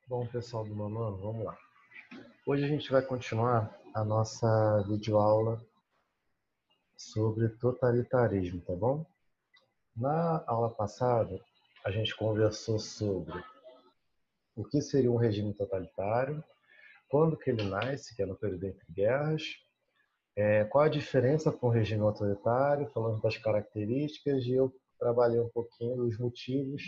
Bom, pessoal do nono, vamos lá. Hoje a gente vai continuar a nossa videoaula sobre totalitarismo, tá bom? Na aula passada, a gente conversou sobre o que seria um regime totalitário, quando que ele nasce, que é no período entre guerras, qual a diferença com o regime autoritário, falando das características, e eu trabalhei um pouquinho dos motivos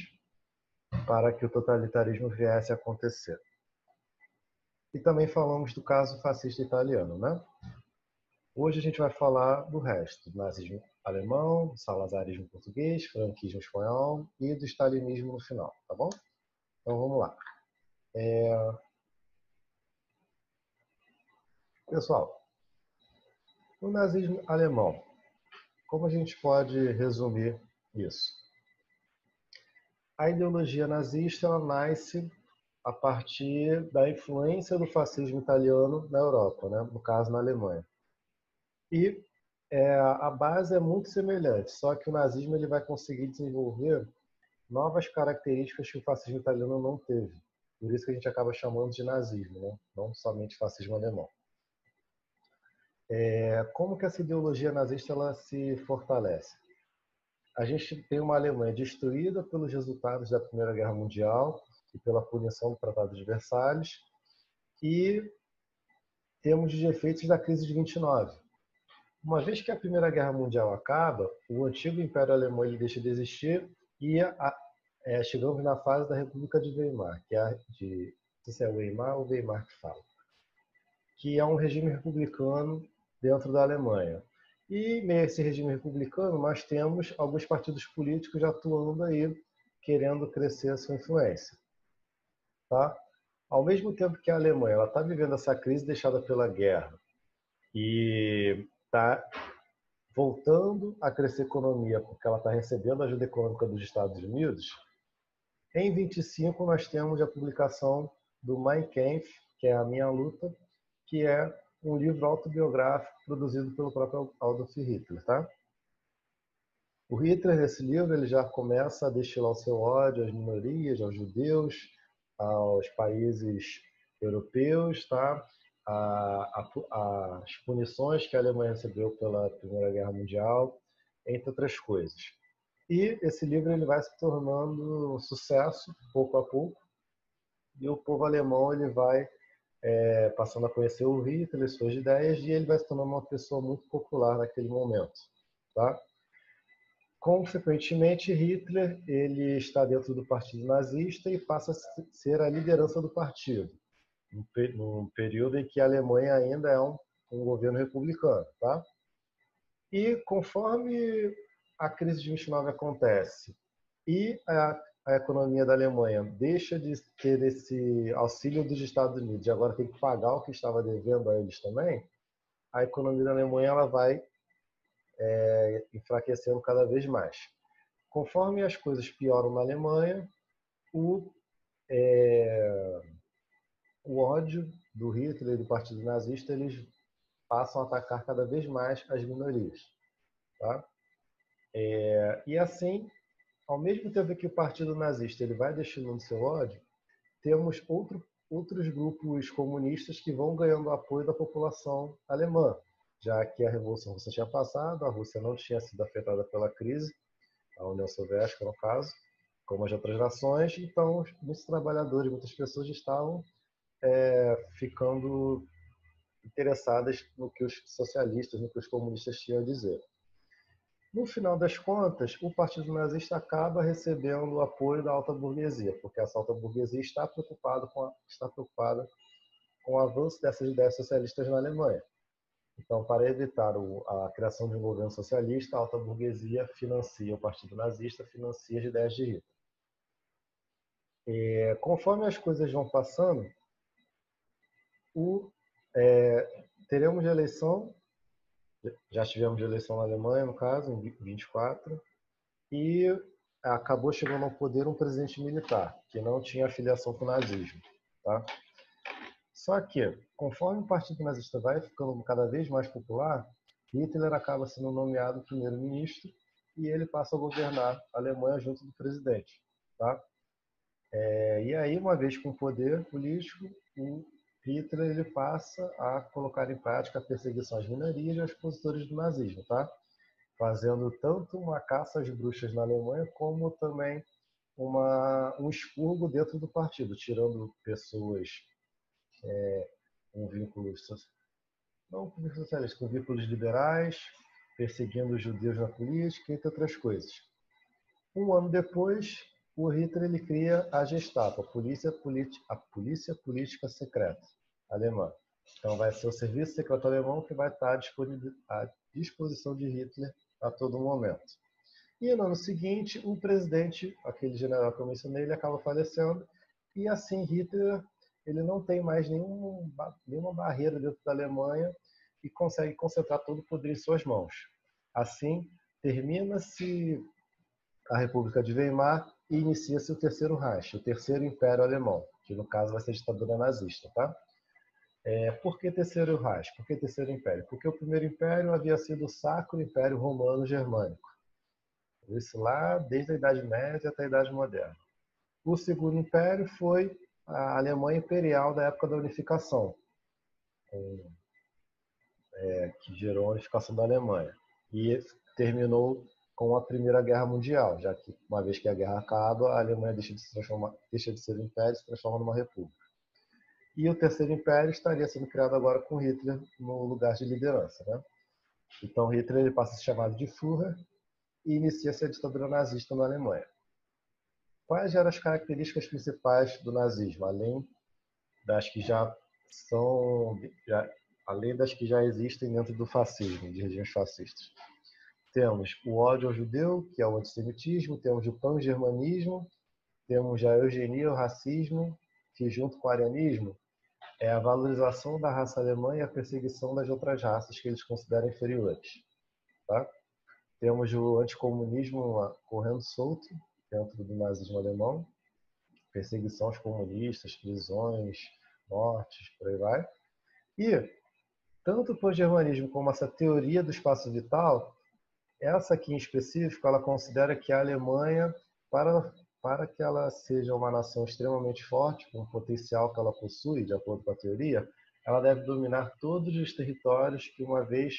para que o totalitarismo viesse a acontecer. E também falamos do caso fascista italiano, né? Hoje a gente vai falar do resto, do nazismo alemão, do salazarismo português, franquismo espanhol e do stalinismo no final, tá bom? Então vamos lá. Pessoal, o nazismo alemão, como a gente pode resumir isso? A ideologia nazista ela nasce a partir da influência do fascismo italiano na Europa, né? No caso na Alemanha. E a base é muito semelhante, só que o nazismo ele vai conseguir desenvolver novas características que o fascismo italiano não teve. Por isso que a gente acaba chamando de nazismo, né? Não somente fascismo alemão. Como que essa ideologia nazista ela se fortalece? A gente tem uma Alemanha destruída pelos resultados da Primeira Guerra Mundial e pela punição do Tratado de Versalhes, e temos os efeitos da crise de 29. Uma vez que a Primeira Guerra Mundial acaba, o antigo Império Alemão ele deixa de existir e chegamos na fase da República de Weimar, que é de, não sei se é Weimar ou Weimar que fala, que é um regime republicano dentro da Alemanha. E meio a esse regime republicano, nós temos alguns partidos políticos atuando aí, querendo crescer a sua influência. Tá? Ao mesmo tempo que a Alemanha está vivendo essa crise deixada pela guerra e está voltando a crescer a economia, porque ela está recebendo ajuda econômica dos Estados Unidos, em 25 nós temos a publicação do Mein Kampf, que é a Minha Luta, que é um livro autobiográfico produzido pelo próprio Adolf Hitler, tá? O Hitler, nesse livro, ele já começa a destilar o seu ódio às minorias, aos judeus, aos países europeus, tá? As punições que a Alemanha recebeu pela Primeira Guerra Mundial, entre outras coisas. E esse livro ele vai se tornando um sucesso, pouco a pouco, e o povo alemão ele vai passando a conhecer o Hitler, suas ideias, e ele vai se tornando uma pessoa muito popular naquele momento. Tá? Consequentemente, Hitler ele está dentro do partido nazista e passa a ser a liderança do partido, num período em que a Alemanha ainda é um governo republicano. Tá? E conforme a crise de 29 acontece e a economia da Alemanha deixa de ter esse auxílio dos Estados Unidos e agora tem que pagar o que estava devendo a eles também, a economia da Alemanha ela vai enfraquecendo cada vez mais. Conforme as coisas pioram na Alemanha, o, o ódio do Hitler e do Partido Nazista eles passam a atacar cada vez mais as minorias. Tá? E assim, ao mesmo tempo que o Partido Nazista ele vai destinando seu ódio, temos outros grupos comunistas que vão ganhando apoio da população alemã, já que a Revolução Russa tinha passado, a Rússia não tinha sido afetada pela crise, a União Soviética, no caso, como as outras nações, então muitos trabalhadores, muitas pessoas estavam ficando interessadas no que os socialistas, no que os comunistas tinham a dizer. No final das contas, o Partido Nazista acaba recebendo o apoio da alta burguesia, porque essa alta burguesia está preocupada com o avanço dessas ideias socialistas na Alemanha. Então, para evitar a criação de um governo socialista, a alta burguesia financia o Partido Nazista, financia as ideias de Hitler. Conforme as coisas vão passando, o, teremos eleição, já tivemos eleição na Alemanha, no caso, em 24, e acabou chegando ao poder um presidente militar, que não tinha afiliação com o nazismo. Tá? Só que, conforme o Partido Nazista vai ficando cada vez mais popular, Hitler acaba sendo nomeado primeiro-ministro e ele passa a governar a Alemanha junto do presidente. Tá? E aí, uma vez com poder político, o Hitler ele passa a colocar em prática a perseguição às minorias e aos opositores do nazismo, tá? Fazendo tanto uma caça às bruxas na Alemanha, como também um expurgo dentro do partido, tirando pessoas com vínculos, não com vínculos socialistas, com vínculos liberais, perseguindo os judeus na política, entre outras coisas. Um ano depois, o Hitler ele cria a Gestapo, a Polícia Política Secreta alemã. Então vai ser o Serviço Secreto Alemão que vai estar à disposição de Hitler a todo momento. E no ano seguinte, o presidente, aquele general que eu mencionei, ele acaba falecendo, e assim Hitler ele não tem mais nenhuma barreira dentro da Alemanha e consegue concentrar todo o poder em suas mãos. Assim, termina-se a República de Weimar e inicia-se o Terceiro Reich, o Terceiro Império Alemão, que no caso vai ser a ditadura nazista, tá? Por que Terceiro Reich? Por que Terceiro Império? Porque o Primeiro Império havia sido o Sacro Império Romano Germânico. Isso lá desde a Idade Média até a Idade Moderna. O Segundo Império foi a Alemanha Imperial da época da unificação, que gerou a unificação da Alemanha. E terminou com a Primeira Guerra Mundial, já que uma vez que a guerra acaba, a Alemanha deixa de ser um império e se transforma numa república. E o Terceiro Império estaria sendo criado agora com Hitler no lugar de liderança, né? Então Hitler ele passa a ser chamado de Führer e inicia-se a ditadura nazista na Alemanha. Quais eram as características principais do nazismo, além das que além das que já existem dentro do fascismo, de regimes fascistas? Temos o ódio ao judeu, que é o antissemitismo, temos o pan-germanismo, temos a eugenia, o racismo, que junto com o arianismo é a valorização da raça alemã e a perseguição das outras raças que eles consideram inferiores. Tá? Temos o anticomunismo correndo solto dentro do nazismo alemão, perseguição aos comunistas, prisões, mortes, por aí vai. E tanto o pan-germanismo como essa teoria do espaço vital, essa aqui em específico, ela considera que a Alemanha, para que ela seja uma nação extremamente forte, com o potencial que ela possui, de acordo com a teoria, ela deve dominar todos os territórios que uma vez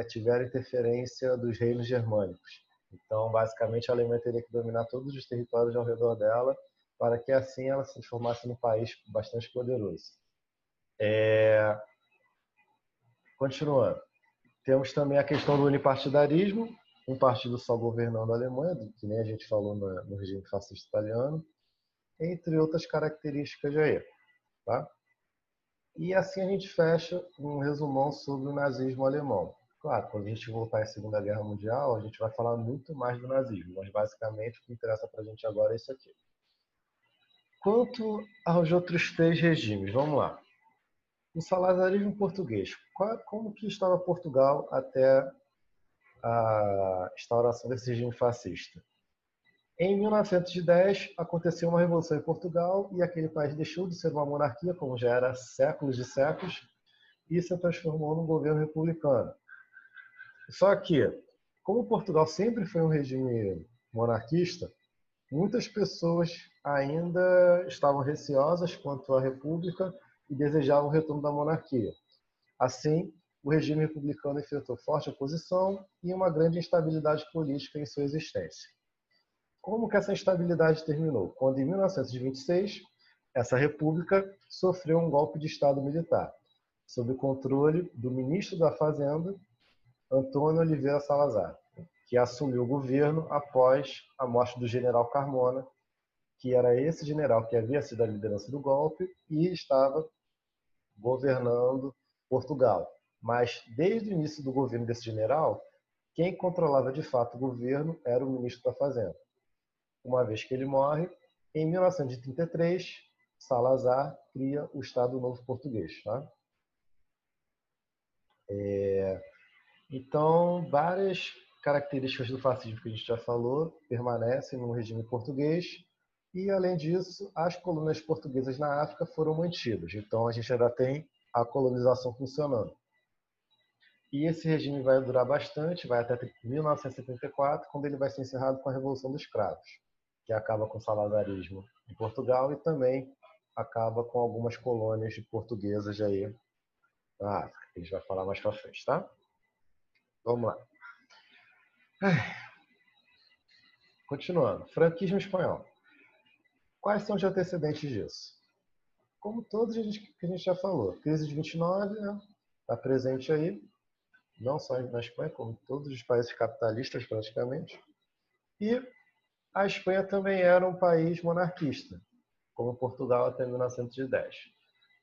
tiveram interferência dos reinos germânicos. Então, basicamente, a Alemanha teria que dominar todos os territórios ao redor dela, para que assim ela se transformasse num país bastante poderoso. Continuando. Temos também a questão do unipartidarismo, um partido só governando a Alemanha, que nem a gente falou no regime fascista italiano, entre outras características aí. Tá? E assim a gente fecha um resumão sobre o nazismo alemão. Claro, quando a gente voltar à Segunda Guerra Mundial, a gente vai falar muito mais do nazismo, mas basicamente o que interessa para a gente agora é isso aqui. Quanto aos outros três regimes, vamos lá. O salazarismo português. Como que estava Portugal até a instauração desse regime fascista? Em 1910, aconteceu uma revolução em Portugal e aquele país deixou de ser uma monarquia, como já era há séculos e séculos, e se transformou num governo republicano. Só que, como Portugal sempre foi um regime monarquista, muitas pessoas ainda estavam receosas quanto à república e desejavam o retorno da monarquia. Assim, o regime republicano enfrentou forte oposição e uma grande instabilidade política em sua existência. Como que essa instabilidade terminou? Quando, em 1926, essa república sofreu um golpe de Estado militar, sob o controle do ministro da Fazenda, Antônio Oliveira Salazar, que assumiu o governo após a morte do general Carmona, que era esse general que havia sido a liderança do golpe e estava governando Portugal. Mas, desde o início do governo desse general, quem controlava de fato o governo era o ministro da Fazenda. Uma vez que ele morre, em 1933, Salazar cria o Estado Novo Português. Tá? Então, várias características do fascismo que a gente já falou permanecem no regime português e, além disso, as colônias portuguesas na África foram mantidas. Então, a gente ainda tem a colonização funcionando. E esse regime vai durar bastante, vai até 1974, quando ele vai ser encerrado com a Revolução dos Cravos. que acaba com o saladarismo em Portugal e também acaba com algumas colônias de portuguesas aí na África. A gente vai falar mais para frente, tá? Vamos lá. Continuando. Franquismo espanhol. Quais são os antecedentes disso? Como todos que a gente já falou, crise de 29, né? Está presente aí, não só na Espanha, como em todos os países capitalistas praticamente. E a Espanha também era um país monarquista, como Portugal até 1910.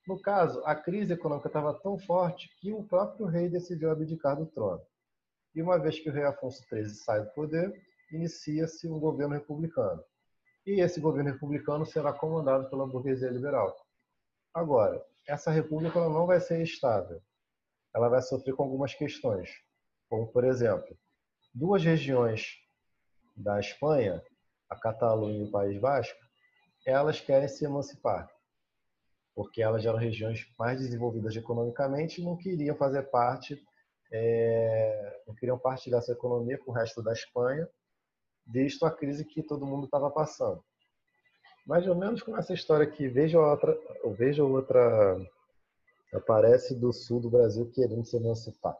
No caso, a crise econômica estava tão forte que o próprio rei decidiu abdicar do trono. E uma vez que o rei Afonso XIII sai do poder, inicia-se um governo republicano. E esse governo republicano será comandado pela burguesia liberal. Agora, essa república ela não vai ser estável. Ela vai sofrer com algumas questões, como, por exemplo, duas regiões da Espanha, a Catalunha e o País Basco, elas querem se emancipar, porque elas eram regiões mais desenvolvidas economicamente e não queriam fazer parte, não queriam partilhar sua economia com o resto da Espanha, visto a crise que todo mundo estava passando. Mais ou menos como essa história aqui, veja outra aparece do sul do Brasil querendo se emancipar.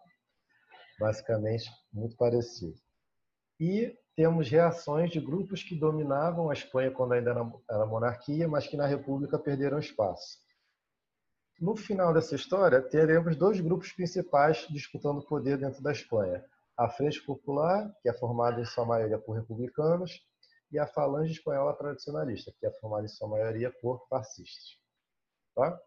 Basicamente, muito parecido. E temos reações de grupos que dominavam a Espanha quando ainda era monarquia, mas que na República perderam espaço. No final dessa história, teremos dois grupos principais disputando o poder dentro da Espanha. A Frente Popular, que é formada em sua maioria por republicanos, e a Falange Espanhola Tradicionalista, que é formada em sua maioria por fascistas. Tá?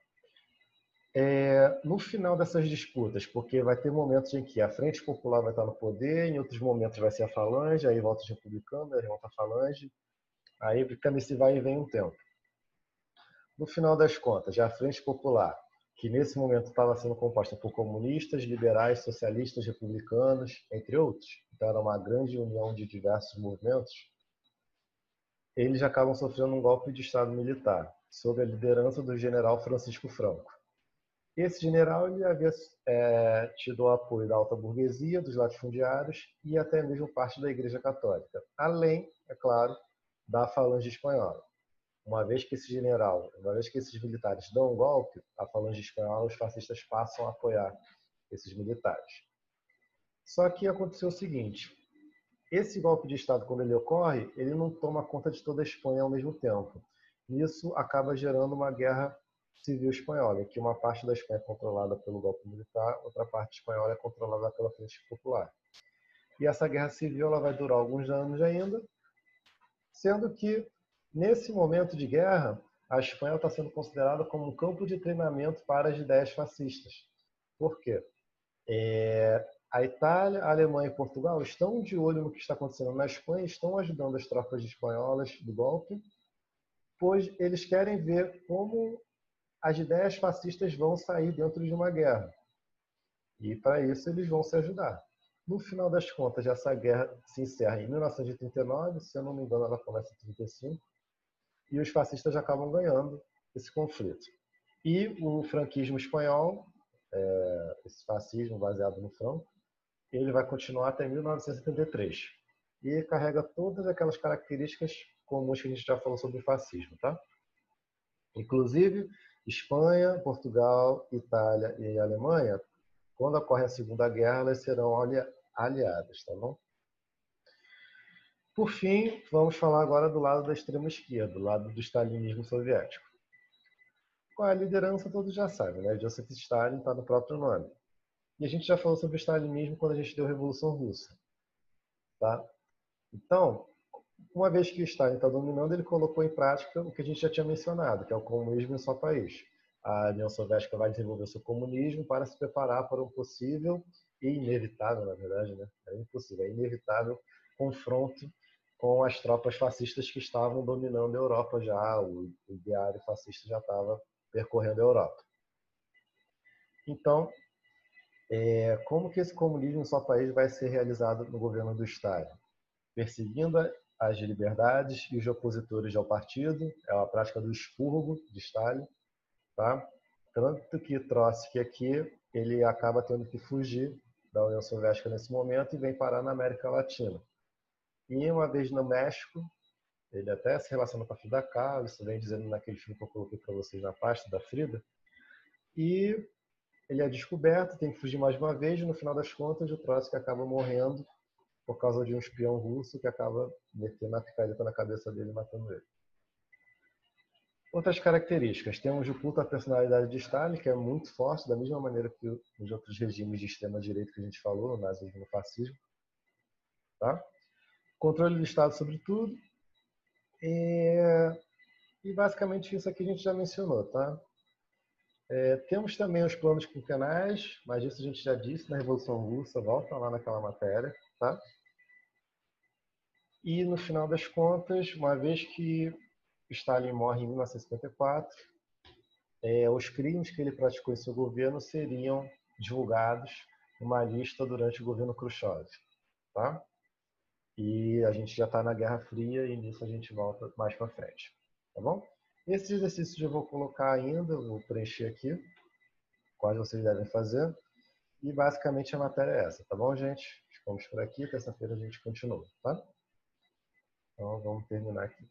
No final dessas disputas, porque vai ter momentos em que a Frente Popular vai estar no poder, em outros momentos vai ser a Falange, aí volta os republicanos, aí volta a Falange, aí fica nesse vai e vem um tempo. No final das contas, já a Frente Popular, que nesse momento estava sendo composta por comunistas, liberais, socialistas, republicanos, entre outros, então era uma grande união de diversos movimentos, eles acabam sofrendo um golpe de Estado militar, sob a liderança do general Francisco Franco. Esse general ele havia tido o apoio da alta burguesia, dos latifundiários e até mesmo parte da Igreja Católica, além, é claro, da Falange Espanhola. Uma vez que esses militares dão um golpe, a Falange Espanhola, os fascistas passam a apoiar esses militares. Só que aconteceu o seguinte, esse golpe de Estado, quando ele ocorre, ele não toma conta de toda a Espanha ao mesmo tempo. Isso acaba gerando uma guerra civil espanhola, em que uma parte da Espanha é controlada pelo golpe militar, outra parte espanhola é controlada pela Frente Popular. E essa guerra civil ela vai durar alguns anos ainda, sendo que, nesse momento de guerra, a Espanha está sendo considerada como um campo de treinamento para as ideias fascistas. Por quê? A Itália, a Alemanha e Portugal estão de olho no que está acontecendo na Espanha, estão ajudando as tropas espanholas do golpe, pois eles querem ver como as ideias fascistas vão sair dentro de uma guerra. E para isso eles vão se ajudar. No final das contas, essa guerra se encerra em 1939, se eu não me engano ela começa em 1935, e os fascistas acabam ganhando esse conflito. E o franquismo espanhol, esse fascismo baseado no Franco, ele vai continuar até 1973. E carrega todas aquelas características comuns que a gente já falou sobre o fascismo, tá? Inclusive, Espanha, Portugal, Itália e Alemanha, quando ocorre a Segunda Guerra, elas serão aliadas, tá bom? Por fim, vamos falar agora do lado da extrema esquerda, do lado do stalinismo soviético. Qual é a liderança, todos já sabem, né? Joseph Stalin está no próprio nome. E a gente já falou sobre o stalinismo quando a gente deu a Revolução Russa, tá? Então, uma vez que o Stalin está dominando, ele colocou em prática o que a gente já tinha mencionado, que é o comunismo em seu país. A União Soviética vai desenvolver seu comunismo para se preparar para um possível e inevitável, na verdade, né? É impossível, é inevitável confronto com as tropas fascistas que estavam dominando a Europa já, o ideário fascista já estava percorrendo a Europa. Então, como que esse comunismo em seu país vai ser realizado no governo do Stalin? Perseguindo as liberdades e os opositores ao partido, é a prática do expurgo de Stalin, tá? Tanto que Trotsky aqui, ele acaba tendo que fugir da União Soviética nesse momento e vem parar na América Latina. E uma vez no México, Ele até se relaciona com a Frida Kahlo, isso vem dizendo naquele filme que eu coloquei para vocês na pasta da Frida. E ele é descoberto, tem que fugir mais uma vez, e no final das contas o Trotsky acaba morrendo por causa de um espião russo que acaba metendo a picareta na cabeça dele e matando ele. Outras características. Temos o culto à personalidade de Stalin, que é muito forte, da mesma maneira que os outros regimes de extrema-direita que a gente falou, no nazismo e no fascismo. Tá? Controle do Estado sobre tudo. E basicamente isso aqui a gente já mencionou. Tá? Temos também os planos quinquenais, mas isso a gente já disse na Revolução Russa, volta lá naquela matéria. Tá? E no final das contas, uma vez que Stalin morre em 1954, os crimes que ele praticou em seu governo seriam divulgados numa lista durante o governo Khrushchev. Tá? E a gente já está na Guerra Fria e nisso a gente volta mais para frente. Tá bom? Esses exercícios eu vou colocar ainda, vou preencher aqui, quais vocês devem fazer. E basicamente a matéria é essa, tá bom, gente? Ficamos por aqui, terça-feira a gente continua, tá? Então vamos terminar aqui.